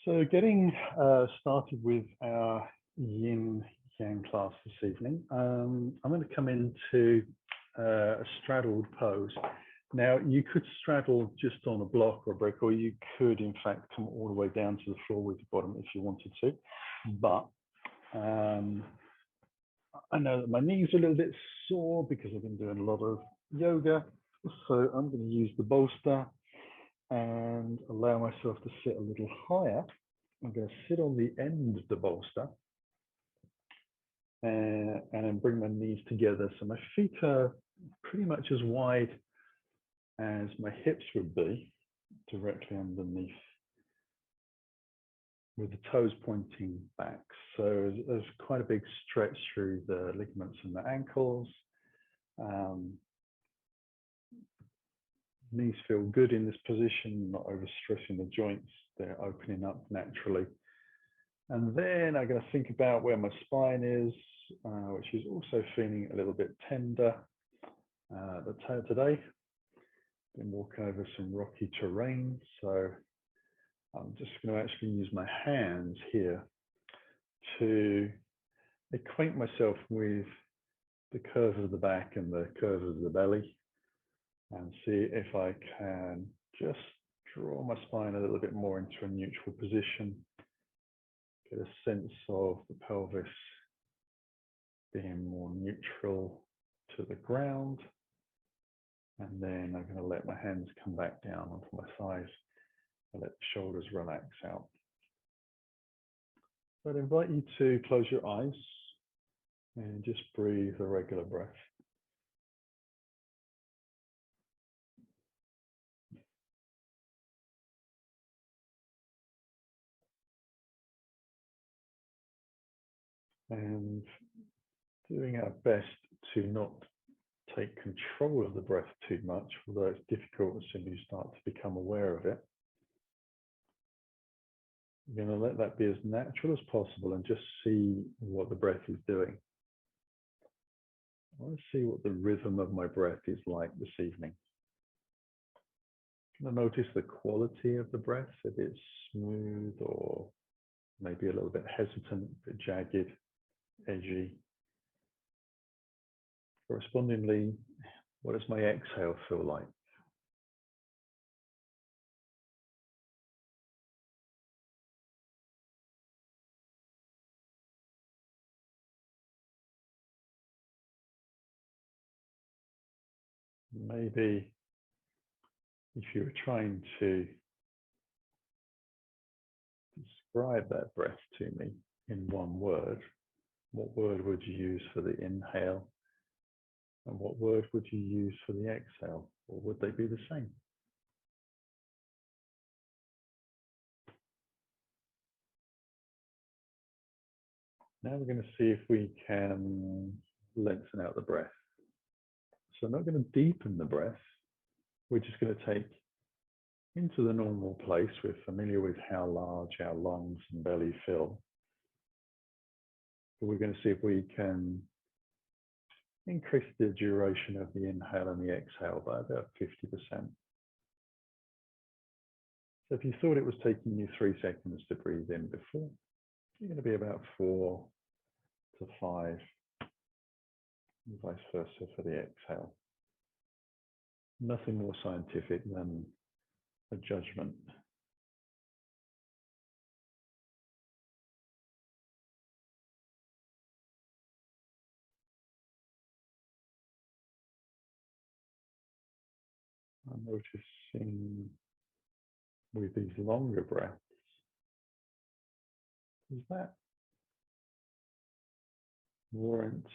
So getting started with our yin yang class this evening, I'm going to come into a straddled pose. Now you could straddle just on a block or a brick, or you could in fact come all the way down to the floor with the bottom if you wanted to. But I know that my knees are a little bit sore because I've been doing a lot of yoga. So I'm going to use the bolster and allow myself to sit a little higher. I'm going to sit on the end of the bolster and then bring my knees together. So my feet are pretty much as wide as my hips would be, directly underneath, with the toes pointing back. So there's quite a big stretch through the ligaments in the ankles. Knees feel good in this position, not overstressing the joints. They're opening up naturally. And then I'm going to think about where my spine is, which is also feeling a little bit tender. Today, been walking over some rocky terrain, so I'm just going to actually use my hands here to acquaint myself with the curve of the back and the curve of the belly, and see if I can just draw my spine a little bit more into a neutral position. Get a sense of the pelvis being more neutral to the ground. And then I'm going to let my hands come back down onto my thighs and let the shoulders relax out. So I'd invite you to close your eyes and just breathe a regular breath. And doing our best to not take control of the breath too much, although it's difficult as soon as you start to become aware of it. You're going to let that be as natural as possible and just see what the breath is doing. I want to see what the rhythm of my breath is like this evening. I'm going to notice the quality of the breath, if it's smooth or maybe a little bit hesitant, a bit jagged, edgy. Correspondingly, what does my exhale feel like? Maybe if you were trying to describe that breath to me in one word, what word would you use for the inhale? And what word would you use for the exhale? Or would they be the same? Now we're going to see if we can lengthen out the breath. So I'm not going to deepen the breath. We're just going to take into the normal place. We're familiar with how large our lungs and belly feel. But we're going to see if we can increase the duration of the inhale and the exhale by about 50%. So if you thought it was taking you 3 seconds to breathe in before, you're going to be about 4 to 5, and vice versa for the exhale. Nothing more scientific than a judgment. I'm noticing with these longer breaths, does that warrant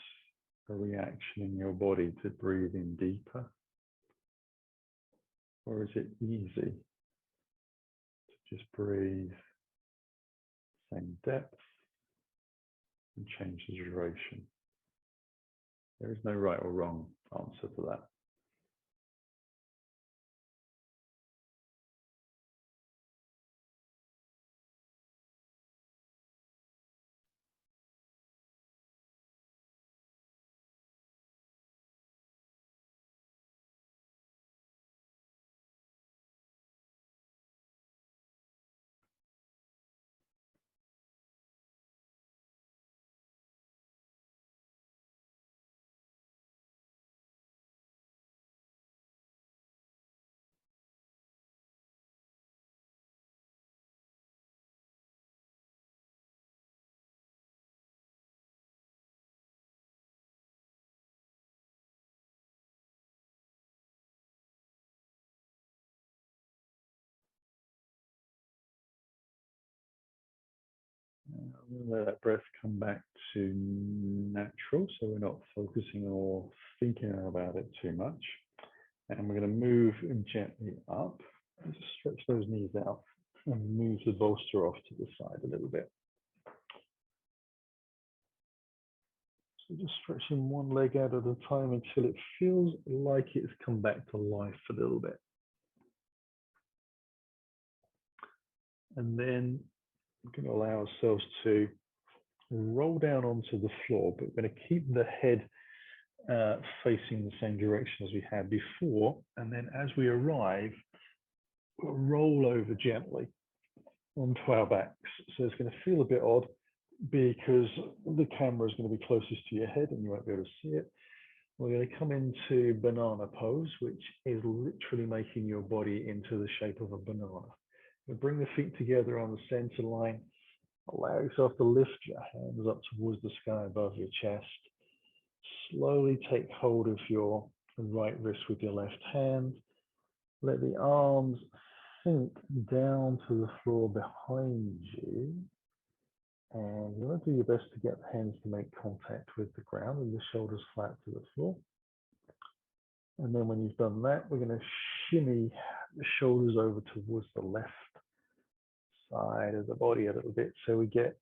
a reaction in your body to breathe in deeper? Or is it easy to just breathe same depth and change the duration? There is no right or wrong answer to that. Let that breath come back to natural, so we're not focusing or thinking about it too much. And we're going to move gently up and just stretch those knees out and move the bolster off to the side a little bit. So just stretching one leg out at a time until it feels like it's come back to life a little bit. And then we're going to allow ourselves to roll down onto the floor, but we're going to keep the head facing the same direction as we had before. And then as we arrive, we'll roll over gently onto our backs. So it's going to feel a bit odd because the camera is going to be closest to your head and you won't be able to see it. We're going to come into banana pose, which is literally making your body into the shape of a banana. We'll bring the feet together on the center line. Allow yourself to lift your hands up towards the sky above your chest. Slowly take hold of your right wrist with your left hand. Let the arms sink down to the floor behind you. And you want to do your best to get the hands to make contact with the ground and the shoulders flat to the floor. And then when you've done that, we're going to shimmy the shoulders over towards the left side of the body a little bit, so we get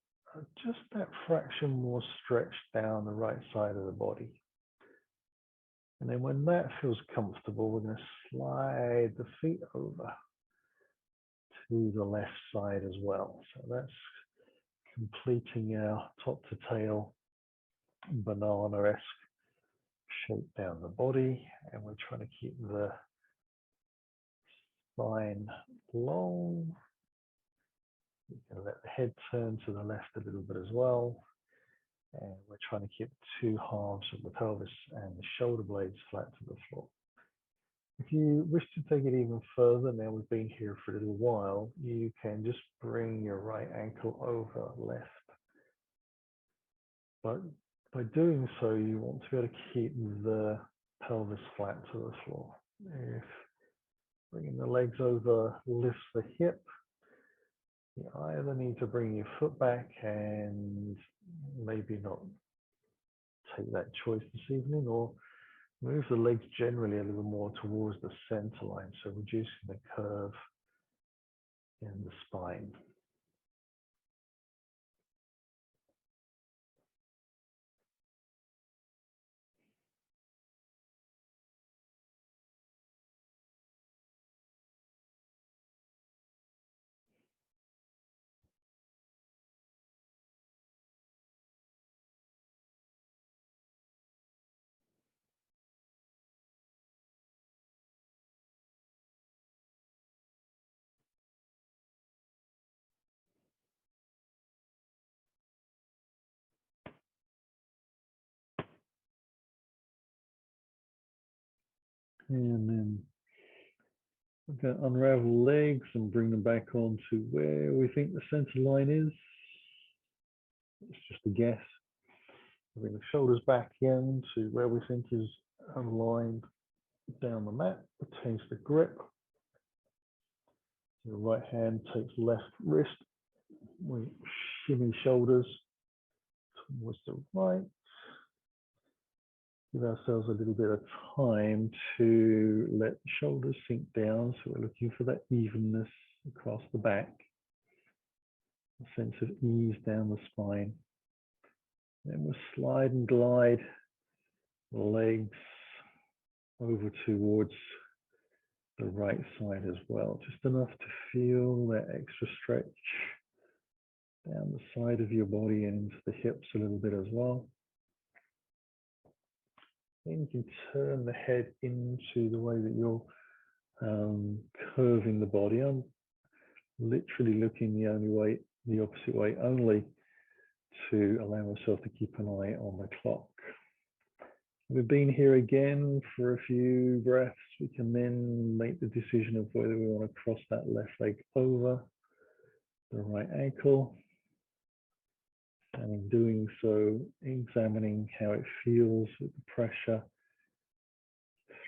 just that fraction more stretched down the right side of the body. And then when that feels comfortable, we're going to slide the feet over to the left side as well. So that's completing our top to tail banana-esque shape down the body. And we're trying to keep the spine long. You can let the head turn to the left a little bit as well. And we're trying to keep two halves of the pelvis and the shoulder blades flat to the floor. If you wish to take it even further, now we've been here for a little while, you can just bring your right ankle over left. But by doing so, you want to be able to keep the pelvis flat to the floor. If bringing the legs over lifts the hip, you either need to bring your foot back and maybe not take that choice this evening, or move the legs generally a little more towards the center line, so reducing the curve in the spine. And then we're going to unravel legs and bring them back on to where we think the center line is. It's just a guess. Bring the shoulders back in to where we think is aligned down the mat. Retains the grip. The right hand takes left wrist. We shimmy shoulders towards the right. Give ourselves a little bit of time to let the shoulders sink down. So we're looking for that evenness across the back, a sense of ease down the spine. Then we'll slide and glide the legs over towards the right side as well, just enough to feel that extra stretch down the side of your body and into the hips a little bit as well. Then you can turn the head into the way that you're curving the body. I'm literally looking the opposite way, only to allow myself to keep an eye on the clock. We've been here again for a few breaths. We can then make the decision of whether we want to cross that left leg over the right ankle. And in doing so, examining how it feels with the pressure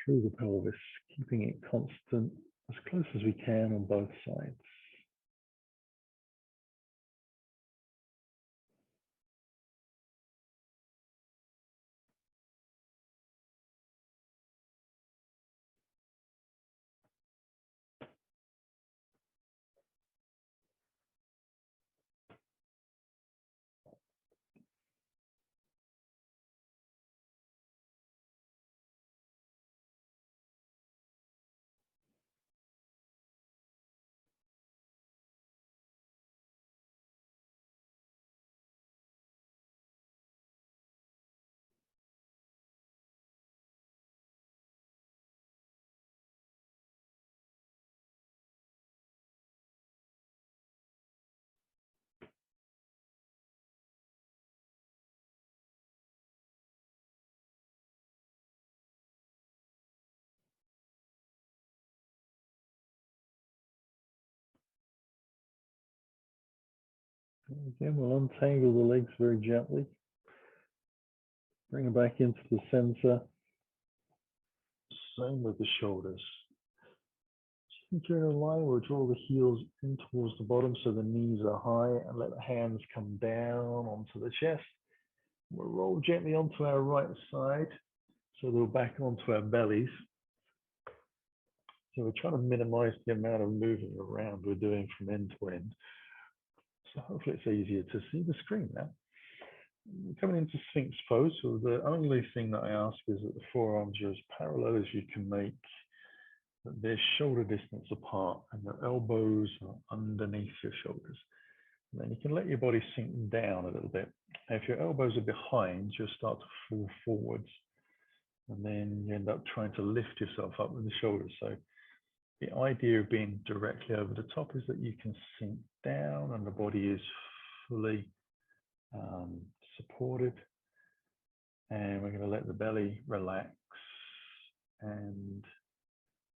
through the pelvis, keeping it constant as close as we can on both sides. Again, we'll untangle the legs very gently. Bring them back into the center. Same with the shoulders. If you're in a line, we'll draw the heels in towards the bottom so the knees are high and let the hands come down onto the chest. We'll roll gently onto our right side so they'll back onto our bellies. So we're trying to minimize the amount of moving around we're doing from end to end. So hopefully it's easier to see the screen now. Coming into Sphinx pose, so the only thing that I ask is that the forearms are as parallel as you can make, that they're shoulder distance apart and your elbows are underneath your shoulders. And then you can let your body sink down a little bit. Now, if your elbows are behind, you'll start to fall forwards. And then you end up trying to lift yourself up with the shoulders. So the idea of being directly over the top is that you can sink down and the body is fully supported. And we're going to let the belly relax and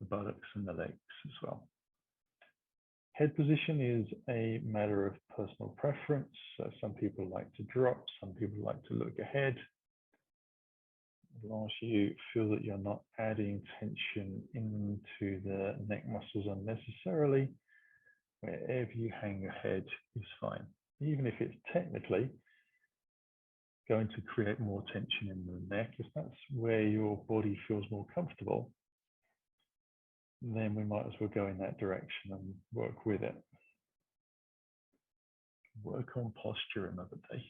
the buttocks and the legs as well. Head position is a matter of personal preference. So some people like to drop, some people like to look ahead. As long as you feel that you're not adding tension into the neck muscles unnecessarily, wherever you hang your head is fine. Even if it's technically going to create more tension in the neck, if that's where your body feels more comfortable, then we might as well go in that direction and work with it. Work on posture another day.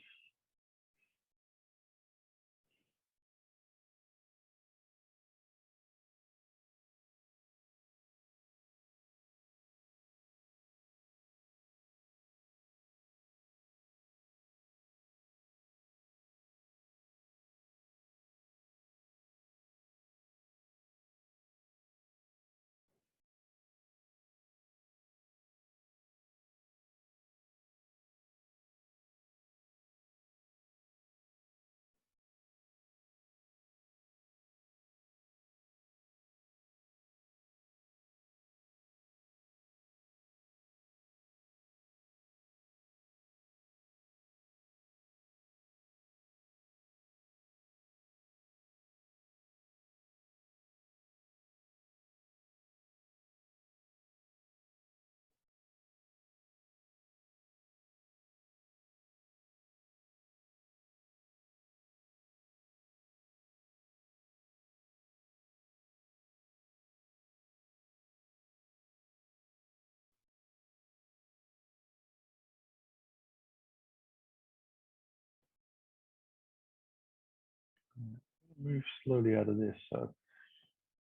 Move slowly out of this. So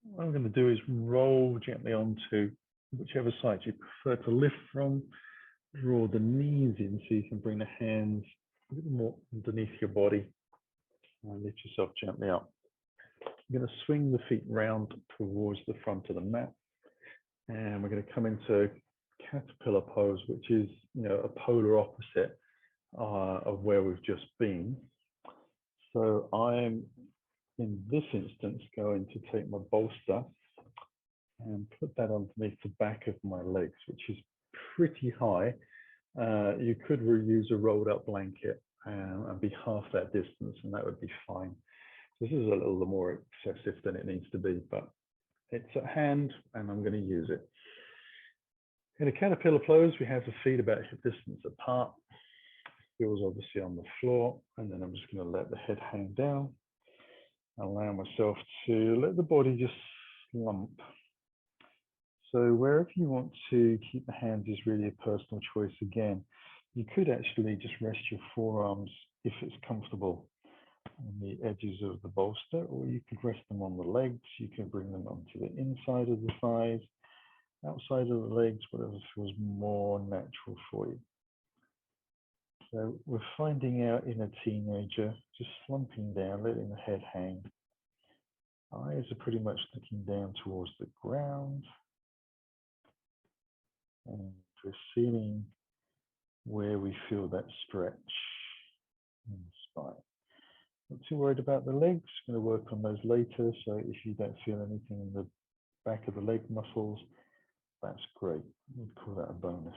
what I'm going to do is roll gently onto whichever side you prefer to lift from. Draw the knees in so you can bring the hands a little more underneath your body and lift yourself gently up. You're going to swing the feet round towards the front of the mat, and we're going to come into caterpillar pose, which is, a polar opposite of where we've just been. So I'm, in this instance, going to take my bolster and put that underneath the back of my legs, which is pretty high. You could reuse a rolled up blanket and be half that distance, and that would be fine. This is a little more excessive than it needs to be, but it's at hand and I'm going to use it. In a caterpillar pose, we have the feet about hip distance apart. Heels obviously on the floor, and then I'm just going to let the head hang down. Allow myself to let the body just slump. So wherever you want to keep the hands is really a personal choice again. You could actually just rest your forearms, if it's comfortable, on the edges of the bolster, or you could rest them on the legs. You can bring them onto the inside of the thighs, outside of the legs, whatever feels more natural for you. So we're finding out in a teenager, just slumping down, letting the head hang. Eyes are pretty much looking down towards the ground. And we're feeling where we feel that stretch in the spine. Not too worried about the legs. I'm going to work on those later. So if you don't feel anything in the back of the leg muscles, that's great. We'd call that a bonus.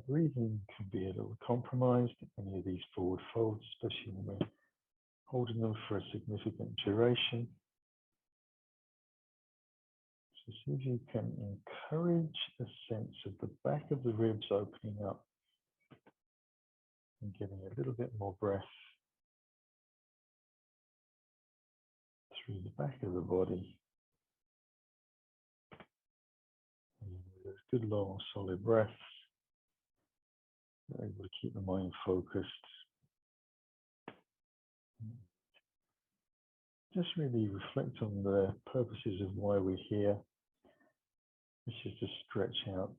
breathing can be a little compromised in any of these forward folds, especially when we're holding them for a significant duration. So see if you can encourage a sense of the back of the ribs opening up and getting a little bit more breath through the back of the body. And with those good long solid breaths, you're able to keep the mind focused. Just really reflect on the purposes of why we're here, which is to stretch out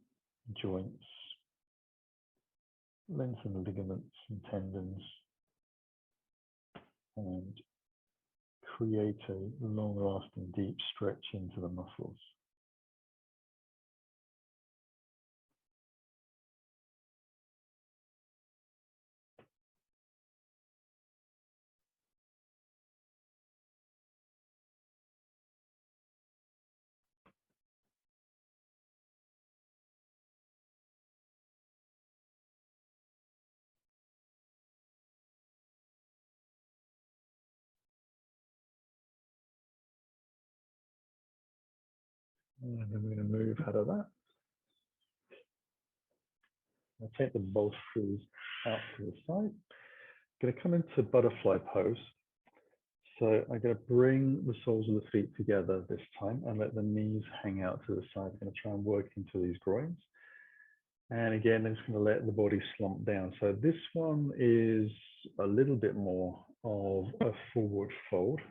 joints, lengthen ligaments and tendons, and create a long-lasting deep stretch into the muscles. And then we're going to move out of that. I'll take the both shoes out to the side. I'm going to come into butterfly pose. So I'm going to bring the soles of the feet together this time and let the knees hang out to the side. I'm going to try and work into these groins. And again, I'm just going to let the body slump down. So this one is a little bit more of a forward fold.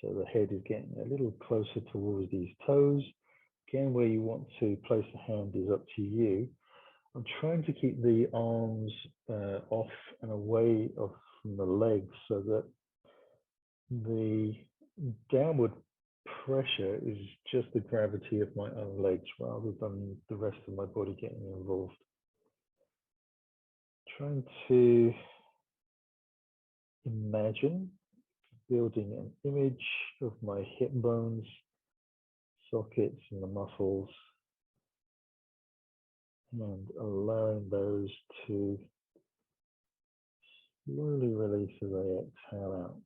So the head is getting a little closer towards these toes. Again, where you want to place the hand is up to you. I'm trying to keep the arms off and away from the legs so that the downward pressure is just the gravity of my own legs rather than the rest of my body getting involved. Trying to imagine building an image of my hip bones, sockets and the muscles, and allowing those to slowly release as I exhale out.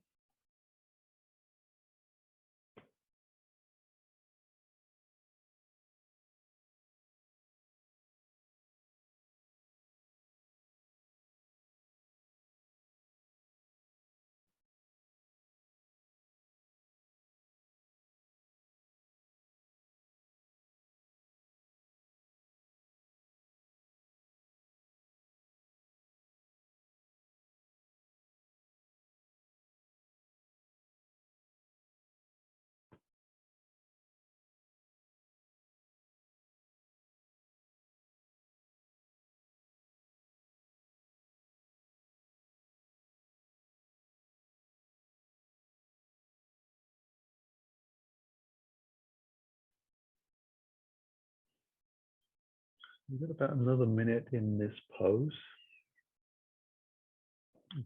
We've got about another minute in this pose.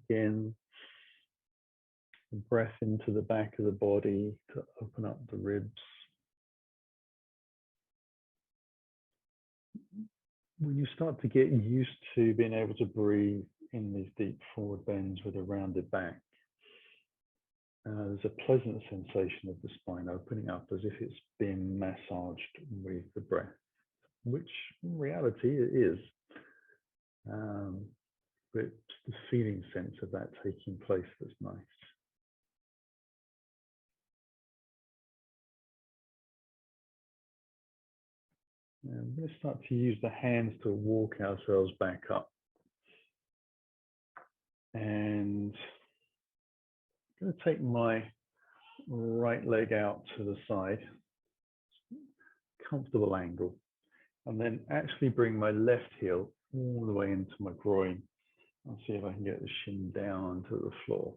Again, breath into the back of the body to open up the ribs. When you start to get used to being able to breathe in these deep forward bends with a rounded back, there's a pleasant sensation of the spine opening up as if it's being massaged with the breath, which in reality it is. But it's the feeling sense of that taking place that's nice. And we're going to start to use the hands to walk ourselves back up. And I'm going to take my right leg out to the side, comfortable angle, and then actually bring my left heel all the way into my groin. I'll see if I can get the shin down to the floor.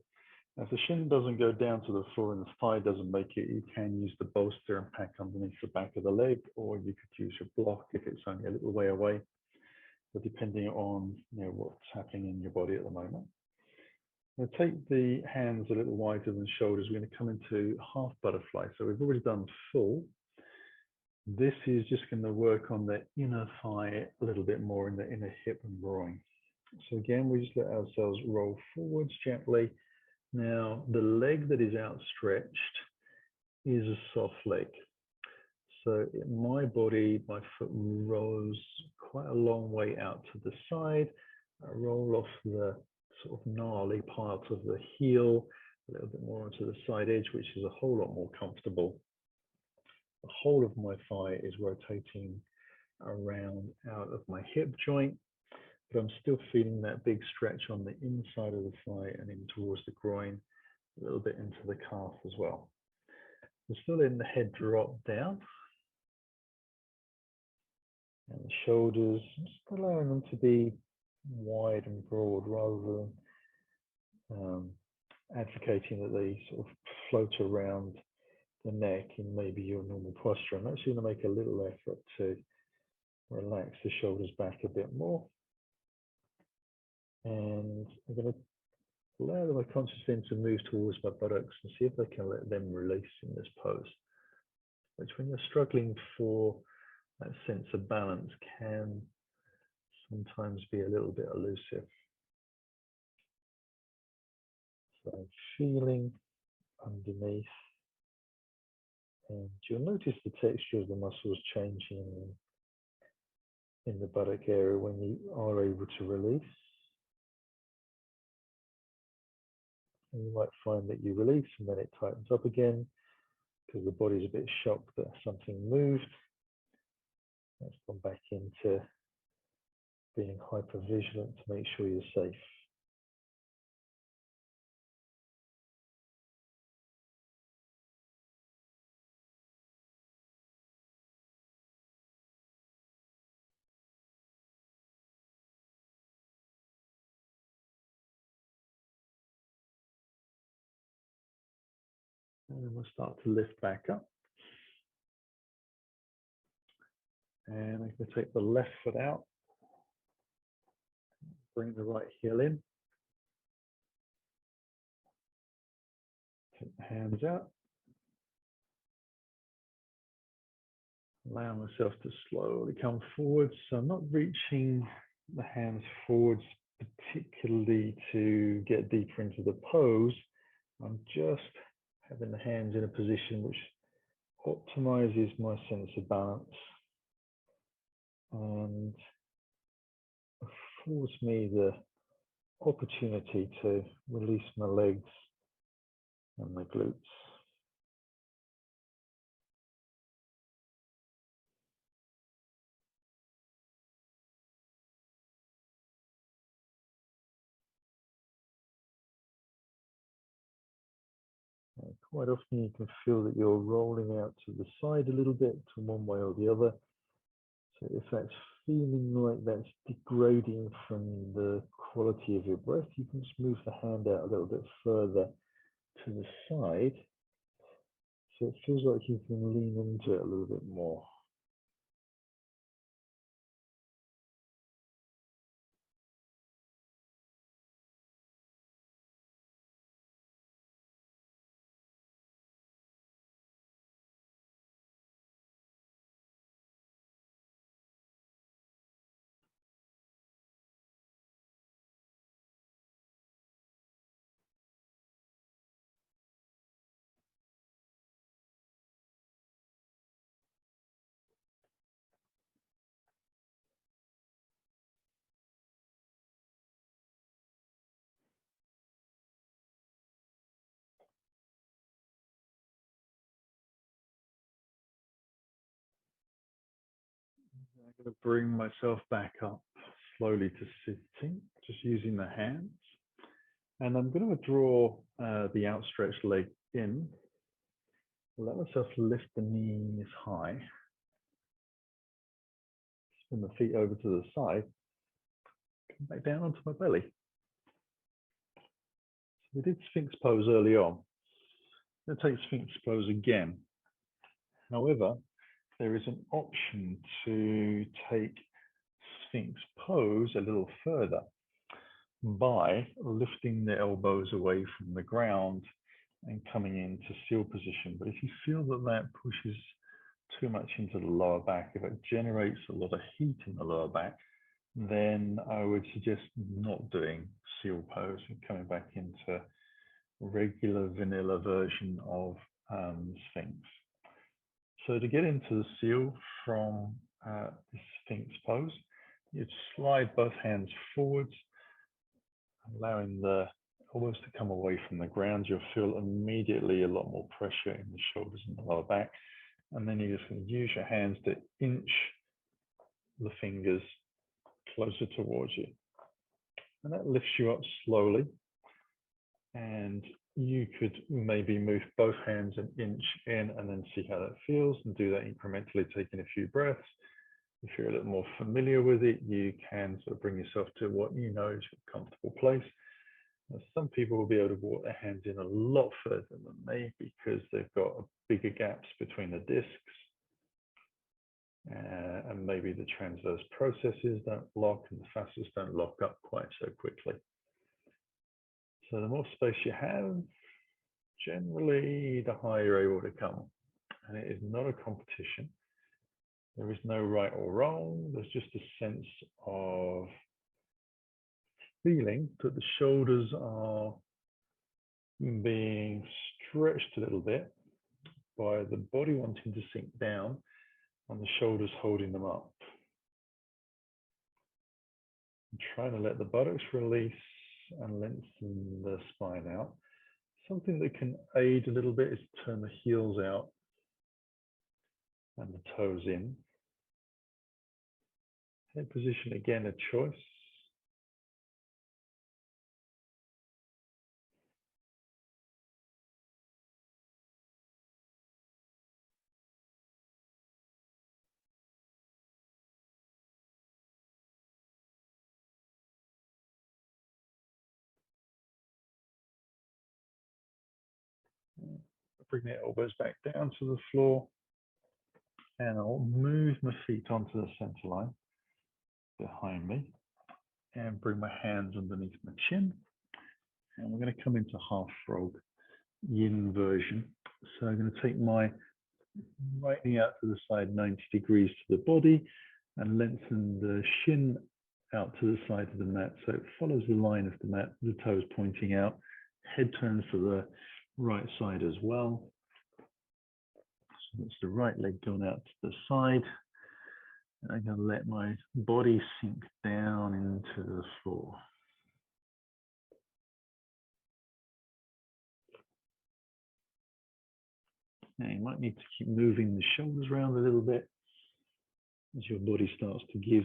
Now, if the shin doesn't go down to the floor and the thigh doesn't make it, you can use the bolster and pack underneath the back of the leg, or you could use your block if it's only a little way away, but depending on what's happening in your body at the moment. I'm going to take the hands a little wider than shoulders. We're going to come into half butterfly. So we've already done full. This is just going to work on the inner thigh a little bit more in the inner hip and groin. So again, we just let ourselves roll forwards gently. Now, the leg that is outstretched is a soft leg. So my body, my foot rolls quite a long way out to the side. I roll off the sort of gnarly part of the heel, a little bit more onto the side edge, which is a whole lot more comfortable. The whole of my thigh is rotating around out of my hip joint, but I'm still feeling that big stretch on the inside of the thigh and in towards the groin, a little bit into the calf as well. We're still in the head drop down. And the shoulders, just allowing them to be wide and broad rather than advocating that they sort of float around the neck in maybe your normal posture. I'm actually going to make a little effort to relax the shoulders back a bit more. And I'm going to allow my consciousness to move towards my buttocks and see if I can let them release in this pose, which when you're struggling for that sense of balance can sometimes be a little bit elusive. So feeling underneath, and you'll notice the texture of the muscles changing in the buttock area when you are able to release. And you might find that you release and then it tightens up again because the body's a bit shocked that something moved. Let's come back into being hyper vigilant to make sure you're safe. And then we'll start to lift back up. And I'm going to take the left foot out, bring the right heel in, take the hands out, allow myself to slowly come forward. So I'm not reaching the hands forwards particularly to get deeper into the pose. I'm just having the hands in a position which optimizes my sense of balance and affords me the opportunity to release my legs and my glutes. Quite often you can feel that you're rolling out to the side a little bit to one way or the other. So if that's feeling like that's degrading from the quality of your breath, you can just move the hand out a little bit further to the side. So it feels like you can lean into it a little bit more. I'm going to bring myself back up slowly to sitting, just using the hands. And I'm going to draw the outstretched leg in. Let myself lift the knees high. Spin the feet over to the side. Come back down onto my belly. So we did Sphinx pose early on. I'm going to take Sphinx pose again. However, there is an option to take Sphinx pose a little further by lifting the elbows away from the ground and coming into seal position. But if you feel that that pushes too much into the lower back, if it generates a lot of heat in the lower back, then I would suggest not doing seal pose and coming back into regular vanilla version of Sphinx. So to get into the seal from the Sphinx pose, you'd slide both hands forwards, allowing the elbows to come away from the ground. You'll feel immediately a lot more pressure in the shoulders and the lower back. And then you're just going to use your hands to inch the fingers closer towards you. And that lifts you up slowly. And you could maybe move both hands an inch in and then see how that feels, and do that incrementally, taking a few breaths. If you're a little more familiar with it, you can sort of bring yourself to what you know is your comfortable place. Now, some people will be able to walk their hands in a lot further than me because they've got bigger gaps between the discs, and maybe the transverse processes don't lock and the fascias don't lock up quite so quickly. So the more space you have, generally the higher you're able to come. And it is not a competition. There is no right or wrong. There's just a sense of feeling that the shoulders are being stretched a little bit by the body wanting to sink down and the shoulders holding them up. I'm trying to let the buttocks release and lengthen the spine out. Something that can aid a little bit is to turn the heels out and the toes in. Head position, again, a choice. Bring the elbows back down to the floor, and I'll move my feet onto the center line behind me and bring my hands underneath my chin. And we're going to come into half frog yin version. So I'm going to take my right knee out to the side 90 degrees to the body and lengthen the shin out to the side of the mat so it follows the line of the mat, the toes pointing out. Head turns to the right side as well. So that's the right leg going out to the side. And I'm going to let my body sink down into the floor. Now you might need to keep moving the shoulders around a little bit as your body starts to give,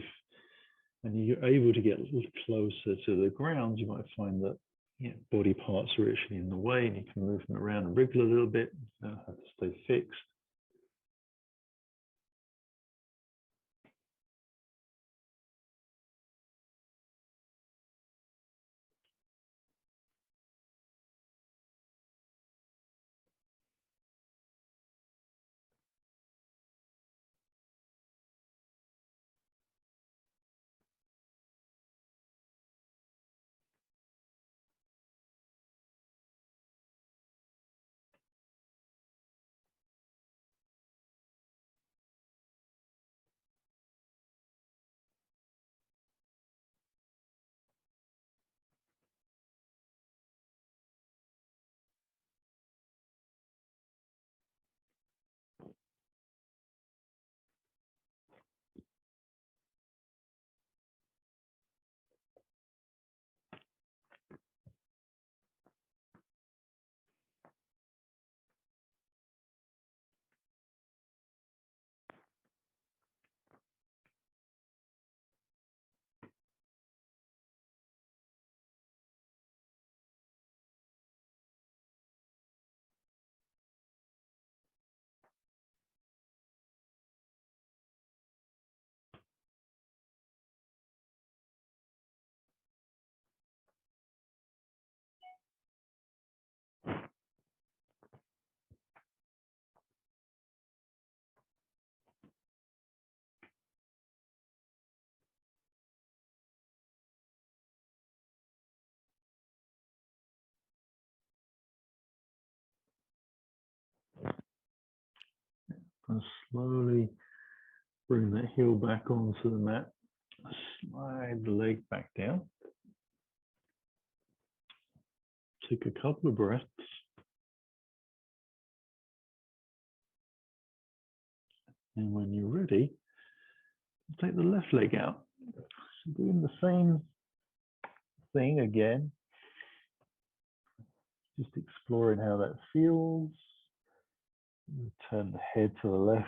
and you're able to get a little closer to the ground. You might find that body parts are actually in the way, and you can move them around and wriggle a little bit. You don't have to stay fixed. And slowly bring that heel back onto the mat. Slide the leg back down. Take a couple of breaths. And when you're ready, take the left leg out. So doing the same thing again. Just exploring how that feels. Turn the head to the left,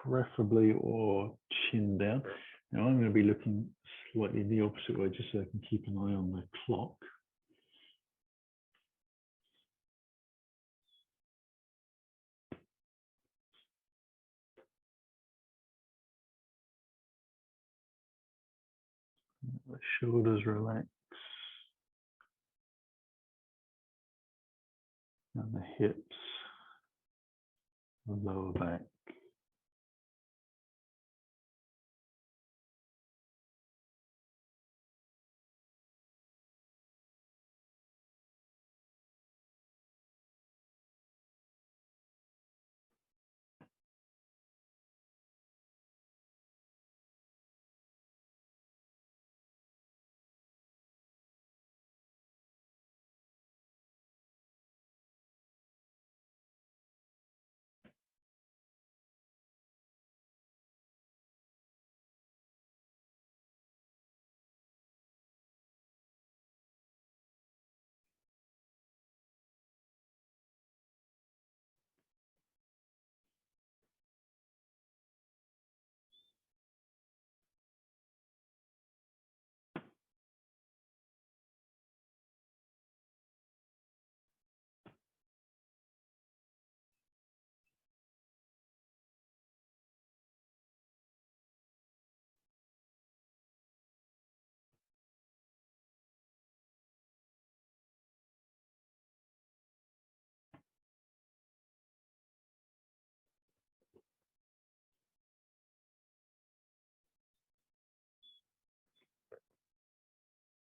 preferably, or chin down. Now I'm going to be looking slightly the opposite way, just so I can keep an eye on the clock. The shoulders relax. And the hips, the lower back.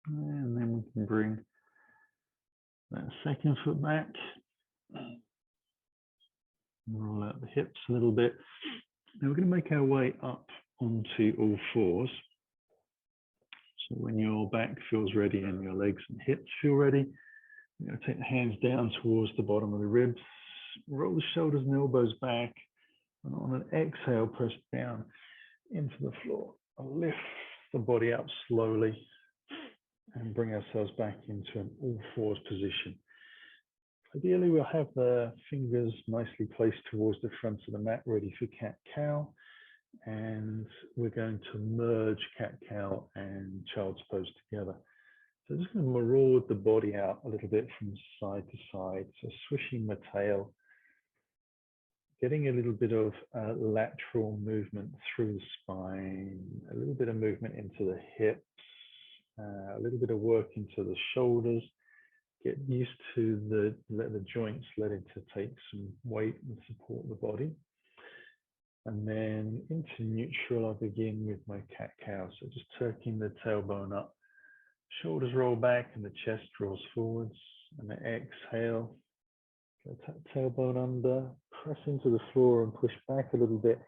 And then we can bring that second foot back. Roll out the hips a little bit. Now we're going to make our way up onto all fours. So when your back feels ready and your legs and hips feel ready, you're going to take the hands down towards the bottom of the ribs, roll the shoulders and elbows back, and on an exhale, press down into the floor. Lift the body up slowly and bring ourselves back into an all fours position. Ideally, we'll have the fingers nicely placed towards the front of the mat, ready for cat-cow. And we're going to merge cat-cow and child's pose together. So just going to maraud the body out a little bit from side to side. So swishing the tail, getting a little bit of lateral movement through the spine, a little bit of movement into the hips, a little bit of work into the shoulders. Get used to the joints letting to take some weight and support the body. And then into neutral, I begin with my cat-cow. So just tucking the tailbone up, shoulders roll back and the chest rolls forwards. And then exhale, tailbone under, press into the floor and push back a little bit.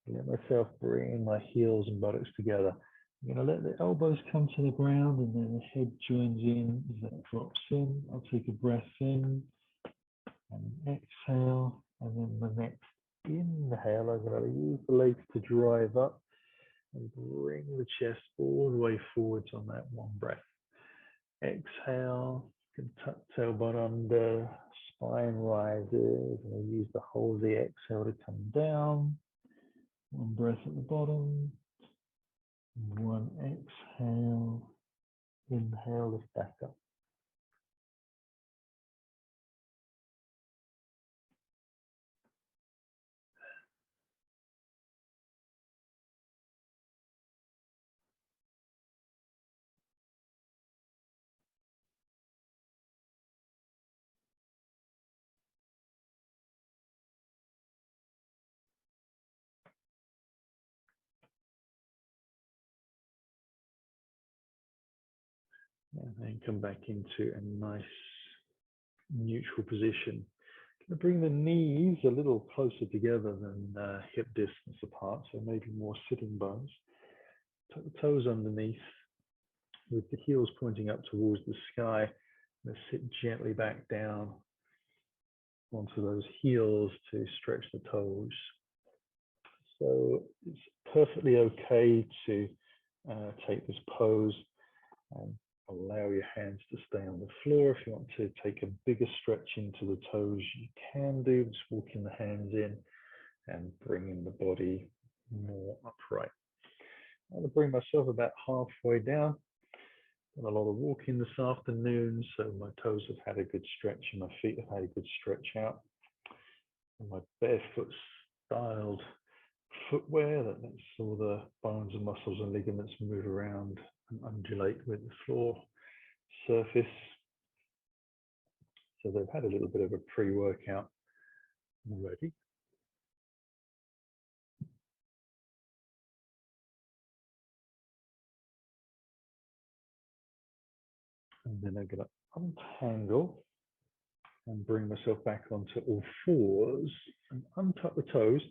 Let myself bring my heels and buttocks together. I'm going to let the elbows come to the ground and then the head joins in as that drops in. I'll take a breath in and exhale. And then the next inhale, I'm going to use the legs to drive up and bring the chest all the way forwards on that one breath. Exhale, you can tuck tailbone under, spine rises, and I'll use the whole of the exhale to come down. One breath at the bottom, one exhale, inhale, lift back up. And then come back into a nice neutral position. Bring the knees a little closer together than hip distance apart, so maybe more sitting bones. Tuck the toes underneath with the heels pointing up towards the sky. And sit gently back down onto those heels to stretch the toes. So it's perfectly okay to take this pose and allow your hands to stay on the floor. If you want to take a bigger stretch into the toes, you can do. Just walking the hands in and bringing the body more upright. I'm going to bring myself about halfway down. Done a lot of walking this afternoon, so my toes have had a good stretch and my feet have had a good stretch out. And my barefoot styled footwear that lets all the bones and muscles and ligaments move around and undulate with the floor surface. So they've had a little bit of a pre-workout already. And then I'm going to untangle and bring myself back onto all fours and untuck the toes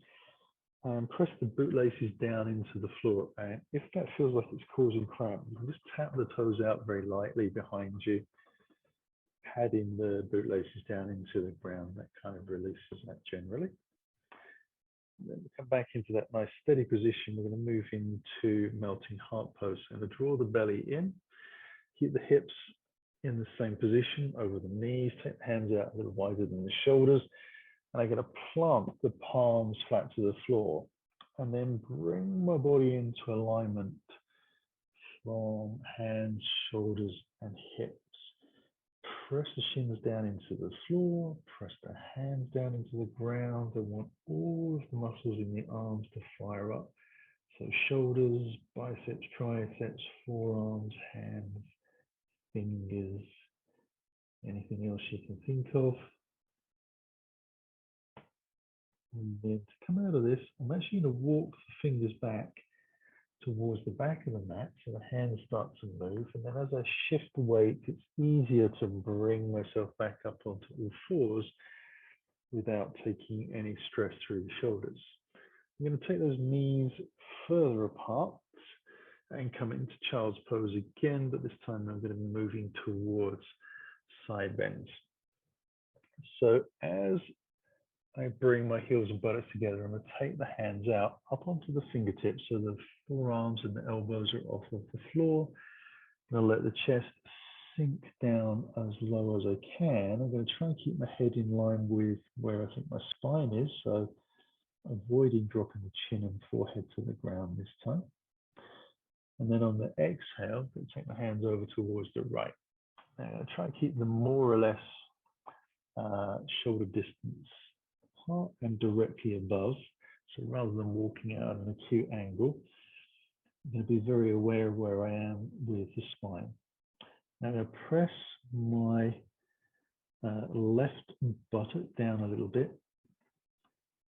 and press the bootlaces down into the floor. And if that feels like it's causing cramp, you can just tap the toes out very lightly behind you, padding the bootlaces down into the ground. That kind of releases that generally. And then we come back into that nice steady position. We're going to move into melting heart pose. So I'm going to draw the belly in, keep the hips in the same position over the knees, take the hands out a little wider than the shoulders, and I'm going to plant the palms flat to the floor and then bring my body into alignment from hands, shoulders, and hips. Press the shins down into the floor, press the hands down into the ground. I want all of the muscles in the arms to fire up. So shoulders, biceps, triceps, forearms, hands, fingers, anything else you can think of. And then to come out of this, I'm actually going to walk the fingers back towards the back of the mat so the hands start to move. And then as I shift the weight, it's easier to bring myself back up onto all fours without taking any stress through the shoulders. I'm going to take those knees further apart and come into child's pose again, but this time I'm going to be moving towards side bends. So as I bring my heels and buttocks together, I'm going to take the hands out up onto the fingertips so the forearms and the elbows are off of the floor. I'm going to let the chest sink down as low as I can. I'm going to try and keep my head in line with where I think my spine is, so avoiding dropping the chin and forehead to the ground this time. And then on the exhale, I'm going to take my hands over towards the right. Now I'm going to try and keep them more or less shoulder distance apart and directly above. So rather than walking out at an acute angle, I'm going to be very aware of where I am with the spine. Now I'm going to press my left buttock down a little bit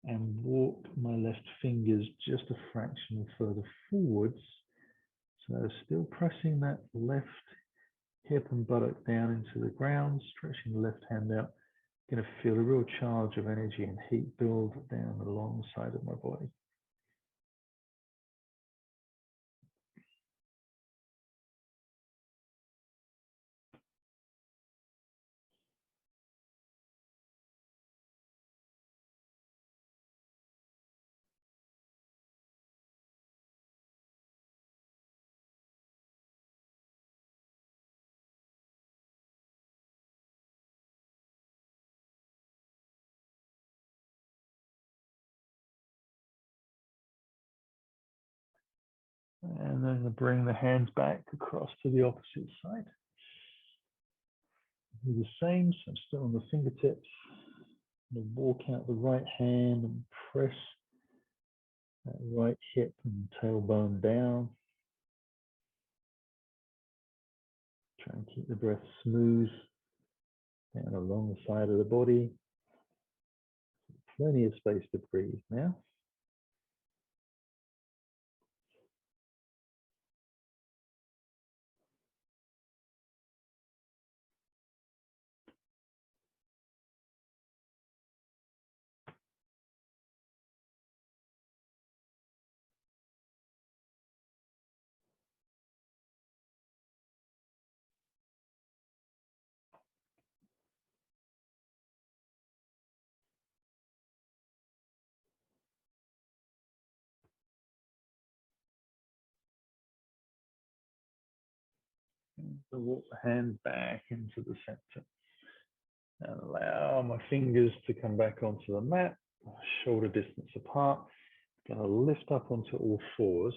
and walk my left fingers just a fraction further forwards. So still pressing that left hip and buttock down into the ground, stretching the left hand out. Going to feel a real charge of energy and heat build down along the side of my body. And then to bring the hands back across to the opposite side. Do the same, so I'm still on the fingertips. I'm going to walk out the right hand and press that right hip and tailbone down. Try and keep the breath smooth down along the side of the body. Plenty of space to breathe now. to walk the hand back into the center and allow my fingers to come back onto the mat, shoulder distance apart. I'm going to lift up onto all fours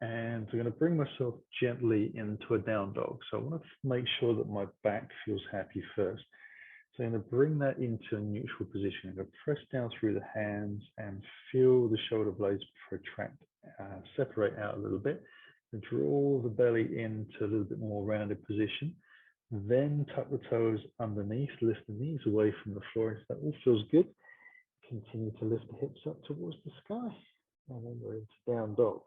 and I'm going to bring myself gently into a down dog. So I want to make sure that my back feels happy first. So I'm going to bring that into a neutral position. I'm going to press down through the hands and feel the shoulder blades protract, separate out a little bit, and draw the belly into a little bit more rounded position. Then tuck the toes underneath, lift the knees away from the floor. If that all feels good, continue to lift the hips up towards the sky. And then we're into down dog.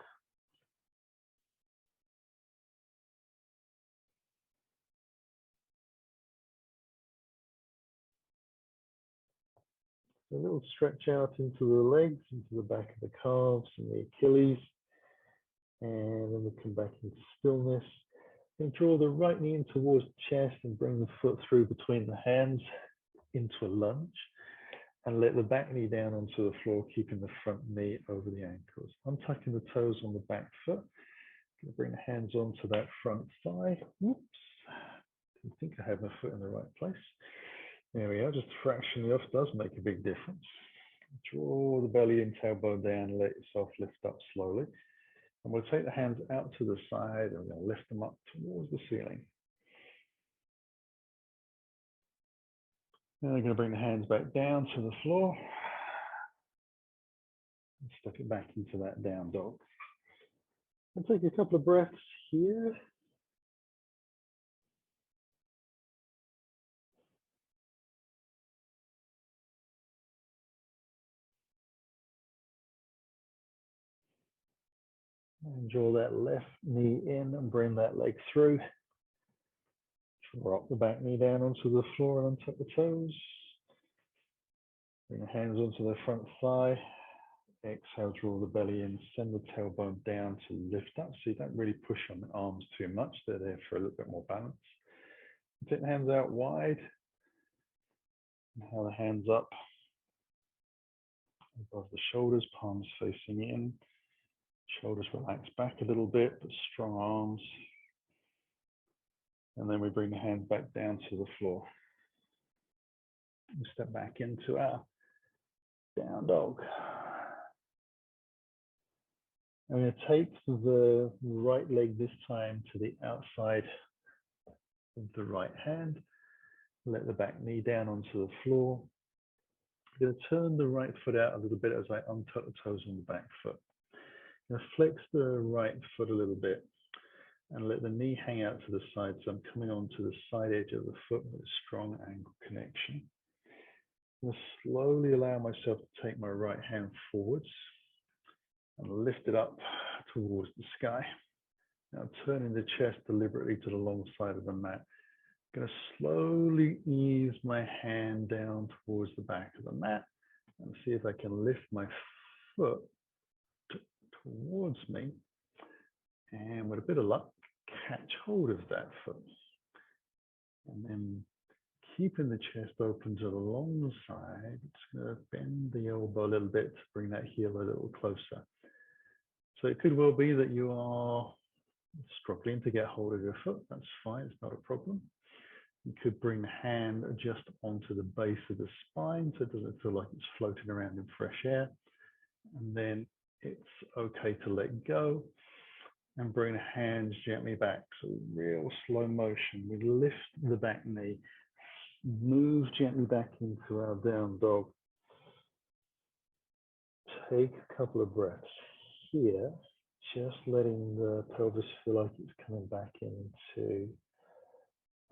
A little stretch out into the legs, into the back of the calves and the Achilles. And then we come back into stillness. And draw the right knee in towards the chest and bring the foot through between the hands into a lunge. And let the back knee down onto the floor, keeping the front knee over the ankles. Untucking the toes on the back foot. Going to bring the hands onto that front thigh. Oops. I think I have my foot in the right place. There we are, just fractionally off does make a big difference. Draw the belly and tailbone down, let yourself lift up slowly. And we'll take the hands out to the side and we're going to lift them up towards the ceiling. Now we're going to bring the hands back down to the floor. And step it back into that down dog. And take a couple of breaths here. And draw that left knee in and bring that leg through. Drop the back knee down onto the floor and untuck the toes. Bring the hands onto the front thigh. Exhale, draw the belly in, send the tailbone down to lift up. So you don't really push on the arms too much. They're there for a little bit more balance. Take the hands out wide. Inhale the hands up above the shoulders, palms facing in. Shoulders relax back a little bit, but strong arms. And then we bring the hands back down to the floor. We step back into our down dog. I'm going to take the right leg this time to the outside of the right hand. Let the back knee down onto the floor. I'm going to turn the right foot out a little bit as I untuck the toes on the back foot. I'm going to flex the right foot a little bit and let the knee hang out to the side. So I'm coming onto the side edge of the foot with a strong ankle connection. I'm going to slowly allow myself to take my right hand forwards and lift it up towards the sky. Now turning the chest deliberately to the long side of the mat. I'm going to slowly ease my hand down towards the back of the mat and see if I can lift my foot towards me. And with a bit of luck, catch hold of that foot. And then keeping the chest open to the long side, it's going to bend the elbow a little bit to bring that heel a little closer. So it could well be that you are struggling to get hold of your foot. That's fine, it's not a problem. You could bring the hand just onto the base of the spine so it doesn't feel like it's floating around in fresh air. And then it's okay to let go and bring the hands gently back. So real slow motion. We lift the back knee, move gently back into our down dog. Take a couple of breaths here, just letting the pelvis feel like it's coming back into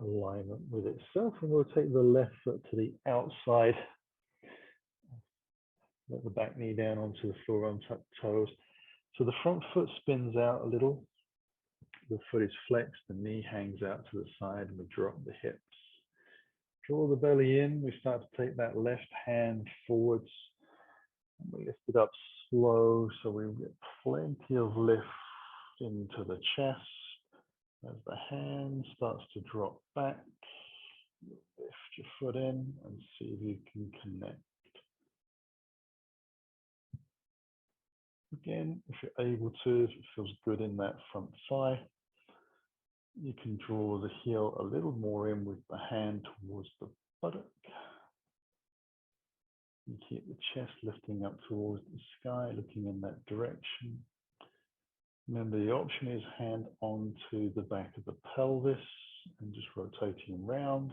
alignment with itself. And we'll take the left foot to the outside. Let the back knee down onto the floor, untuck toes. So the front foot spins out a little. The foot is flexed, the knee hangs out to the side, and we drop the hips. Draw the belly in. We start to take that left hand forwards. And we lift it up slow, so we get plenty of lift into the chest. As the hand starts to drop back, lift your foot in and see if you can connect. Again, if you're able to, if it feels good in that front thigh, You can draw the heel a little more in with the hand towards the buttock. You keep the chest lifting up towards the sky, looking in that direction. Remember, the option is hand onto the back of the pelvis and just rotating around,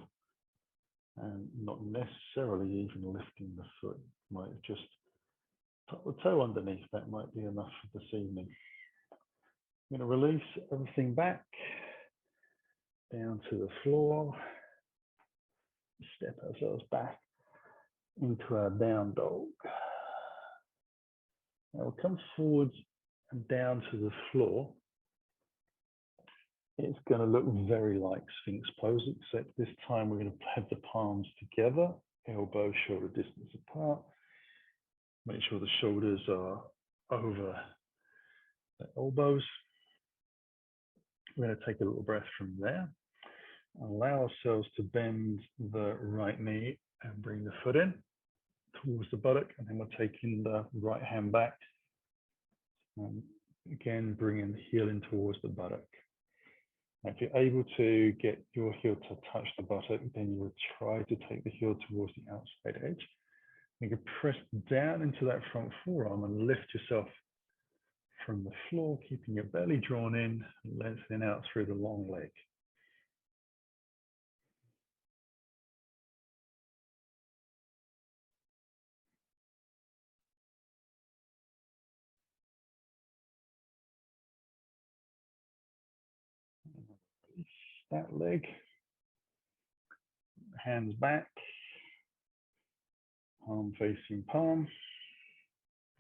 and not necessarily even lifting the foot. Might just tuck the toe underneath. That might be enough for this evening. I'm going to release everything back down to the floor. Step ourselves back into our down dog. Now we'll come forwards and down to the floor. It's going to look very like Sphinx pose, except this time we're going to have the palms together, elbow shoulder distance apart. Make sure the shoulders are over the elbows. We're going to take a little breath from there. Allow ourselves to bend the right knee and bring the foot in towards the buttock, and then we're taking the right hand back. And again, bringing the heel in towards the buttock. Now, if you're able to get your heel to touch the buttock, then you would try to take the heel towards the outside edge. You can press down into that front forearm and lift yourself from the floor, keeping your belly drawn in, lengthening out through the long leg. Release that leg, hands back, palm facing palm.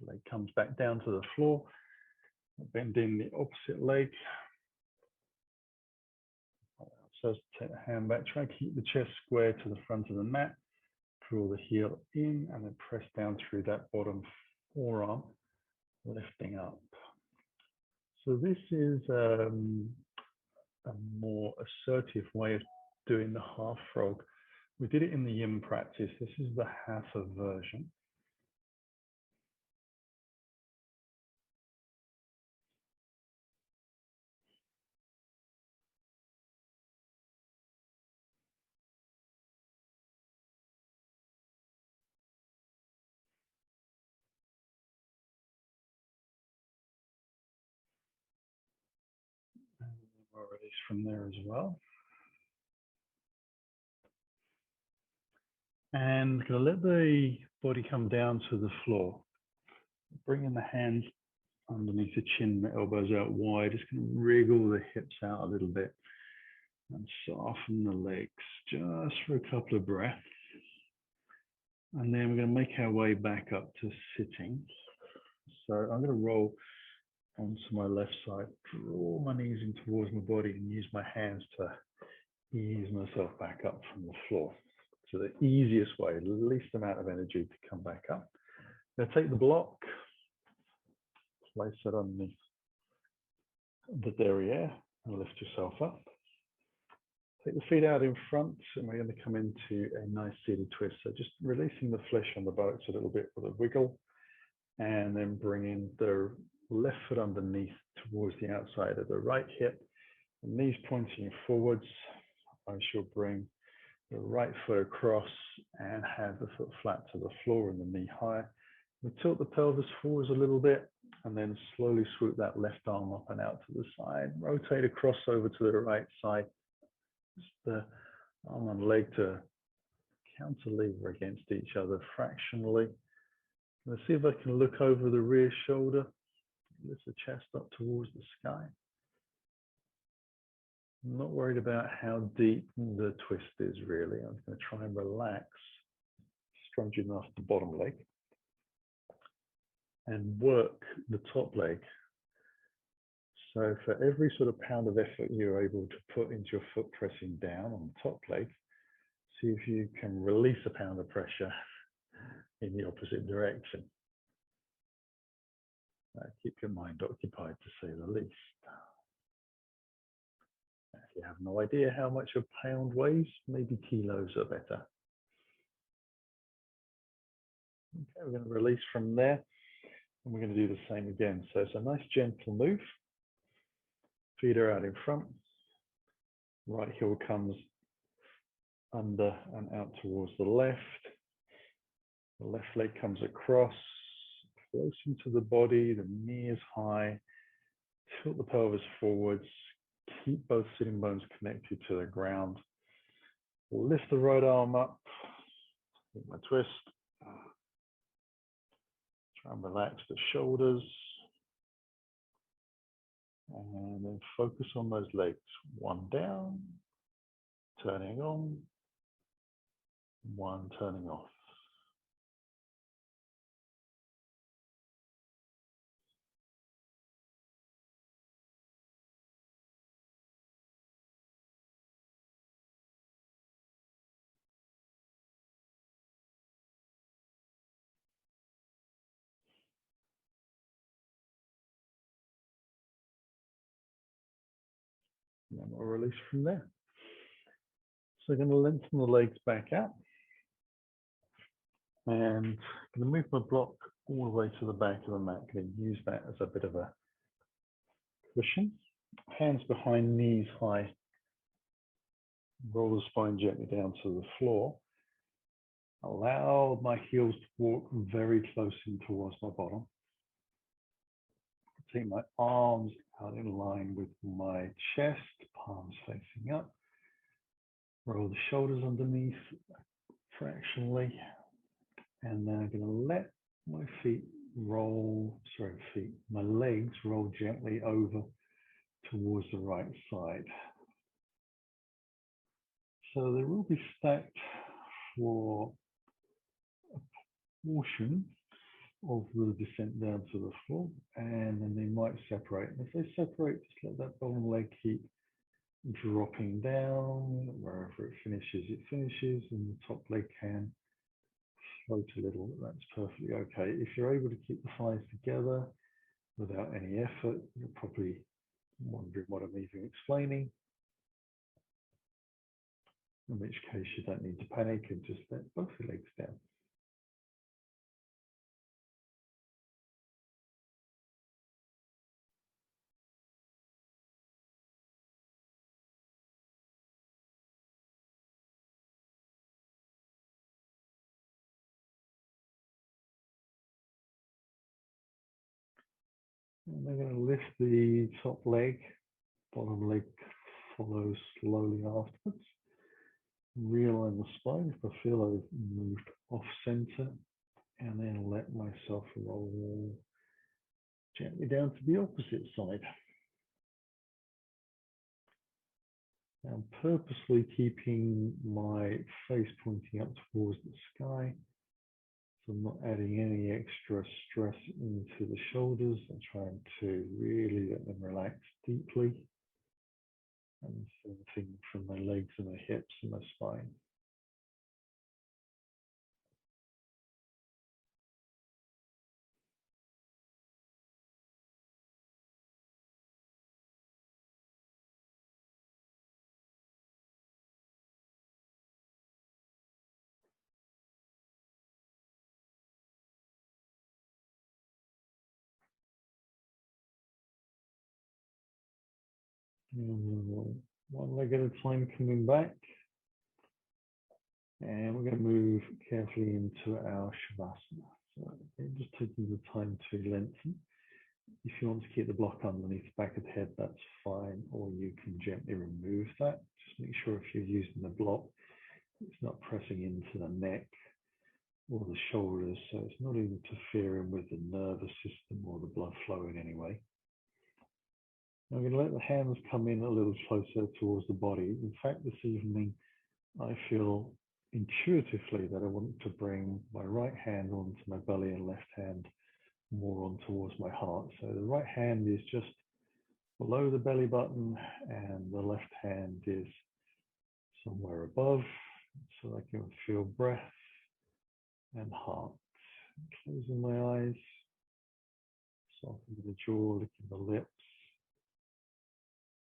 Leg comes back down to the floor. Bending the opposite leg. So take the hand back, try and keep the chest square to the front of the mat. Draw the heel in and then press down through that bottom forearm, lifting up. So this is a more assertive way of doing the half frog. We did it in the yin practice. This is the hatha version. And we'll release from there as well. And going to let the body come down to the floor. Bringing the hands underneath the chin, the elbows out wide. Just going to wriggle the hips out a little bit and soften the legs just for a couple of breaths. And then we're going to make our way back up to sitting. So I'm going to roll onto my left side, draw my knees in towards my body and use my hands to ease myself back up from the floor. So the easiest way, least amount of energy to come back up. Now take the block, place it underneath the derriere and lift yourself up. Take the feet out in front and we're going to come into a nice seated twist. So just releasing the flesh on the buttocks a little bit with a wiggle and then bringing the left foot underneath towards the outside of the right hip. The knees pointing forwards. I shall bring the right foot across and have the foot flat to the floor and the knee higher. We tilt the pelvis forwards a little bit and then slowly swoop that left arm up and out to the side. Rotate across over to the right side. Just the arm and leg to counterlever against each other fractionally. Let's see if I can look over the rear shoulder. Lift the chest up towards the sky. I'm not worried about how deep the twist is really. I'm going to try and relax, scrunching off the bottom leg and work the top leg. So for every sort of pound of effort you're able to put into your foot pressing down on the top leg, see if you can release a pound of pressure in the opposite direction. Keep your mind occupied, to say the least. If you have no idea how much a pound weighs, maybe kilos are better. Okay, we're going to release from there, and we're going to do the same again. So it's a nice gentle move. Feet are out in front. Right heel comes under and out towards the left. The left leg comes across, close into the body, the knee is high, tilt the pelvis forwards, keep both sitting bones connected to the ground. Lift the right arm up, take my twist, try and relax the shoulders, and then focus on those legs. One down, turning on, one turning off. And then we'll release from there. So I'm going to lengthen the legs back out. And I'm going to move my block all the way to the back of the mat. I'm going to use that as a bit of a cushion. Hands behind, knees high. Roll the spine gently down to the floor. Allow my heels to walk very close in towards my bottom. Take my arms out in line with my chest, palms facing up. Roll the shoulders underneath fractionally. And then I'm going to let my my legs roll gently over towards the right side. So they will be stacked for a portion of the descent down to the floor, and then they might separate. And if they separate, just let that bottom leg keep dropping down. Wherever it finishes, and the top leg can float a little. That's perfectly okay. If you're able to keep the thighs together without any effort, you're probably wondering what I'm even explaining, in which case you don't need to panic and just let both your legs down. And I'm going to lift the top leg, bottom leg follows slowly afterwards. Realign the spine if I feel I've moved off center, and then let myself roll gently down to the opposite side. I'm purposely keeping my face pointing up towards the sky. So I'm not adding any extra stress into the shoulders. I'm trying to really let them relax deeply. And same thing from my legs and my hips and my spine. And one leg at a time coming back. And we're going to move carefully into our Shavasana. So just taking the time to lengthen. If you want to keep the block underneath the back of the head, that's fine, or you can gently remove that. Just make sure if you're using the block, it's not pressing into the neck or the shoulders, so it's not interfering with the nervous system or the blood flow in any way. I'm going to let the hands come in a little closer towards the body. In fact, this evening, I feel intuitively that I want to bring my right hand onto my belly and left hand more on towards my heart. So the right hand is just below the belly button and the left hand is somewhere above, so I can feel breath and heart. Closing my eyes, softening the jaw, licking the lips,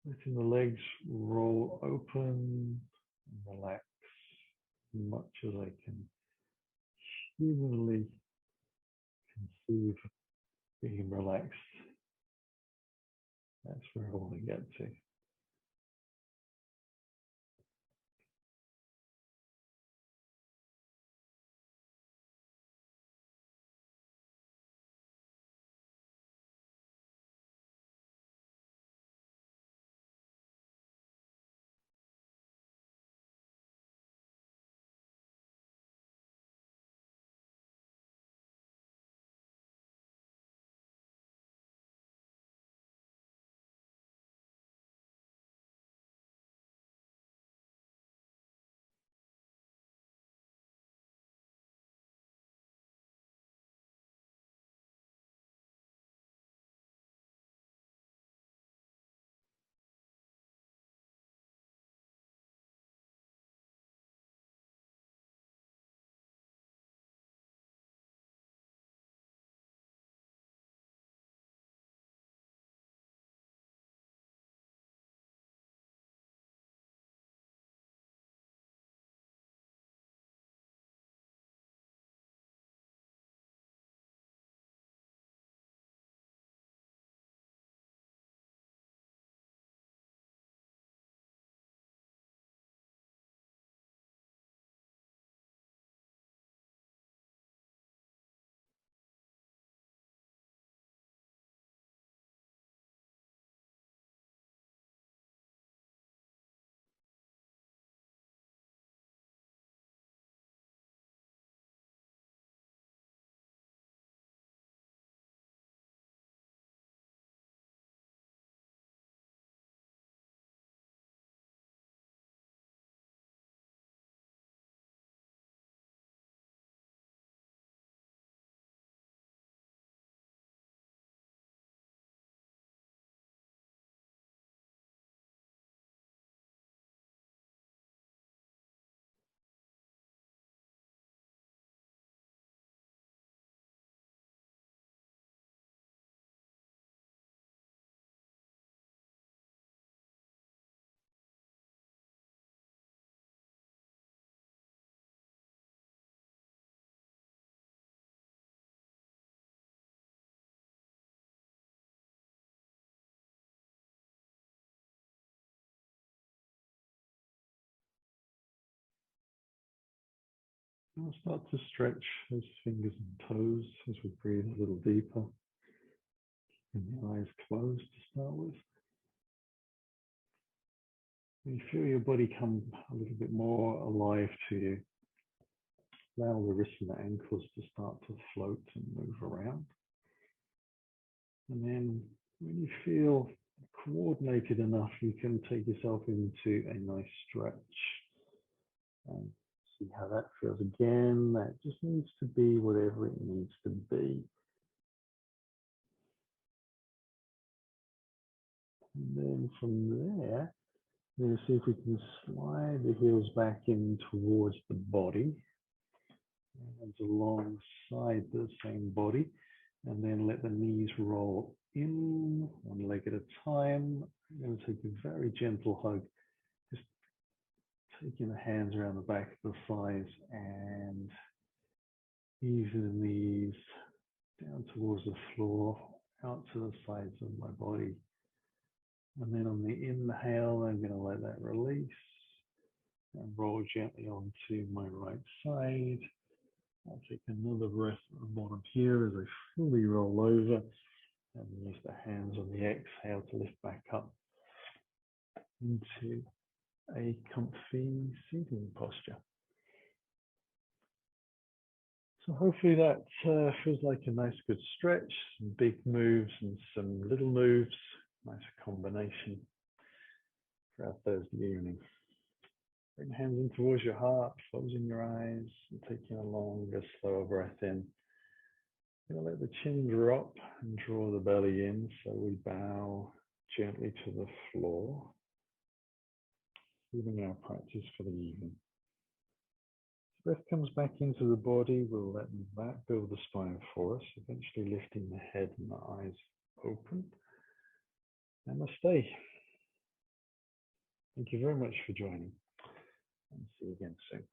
letting the legs roll open and relax as much as I can humanly conceive being relaxed. That's where I want to get to. We'll start to stretch those fingers and toes as we breathe a little deeper. And the eyes closed to start with. And you feel your body come a little bit more alive to you. Allow the wrists and the ankles to start to float and move around. And then when you feel coordinated enough, you can take yourself into a nice stretch. And see how that feels. Again, that just needs to be whatever it needs to be. And then from there, we'll see if we can slide the heels back in towards the body. Hands alongside the same body. And then let the knees roll in, one leg at a time. I'm going to take a very gentle hug. Just taking the hands around the back of the thighs and easing the knees down towards the floor, out to the sides of my body. And then on the inhale, I'm going to let that release and roll gently onto my right side. I'll take another breath at the bottom here as I fully roll over and use the hands on the exhale to lift back up into a comfy seating posture. So hopefully that feels like a nice good stretch, some big moves and some little moves, nice combination for our Thursday evening. Bring the hands in towards your heart, closing your eyes, and taking a longer, slower breath in. You're going to let the chin drop and draw the belly in, so we bow gently to the floor, leaving our practice for the evening. As breath comes back into the body, we'll let that build the spine for us, eventually lifting the head and the eyes open. Namaste. Thank you very much for joining, and see you again soon.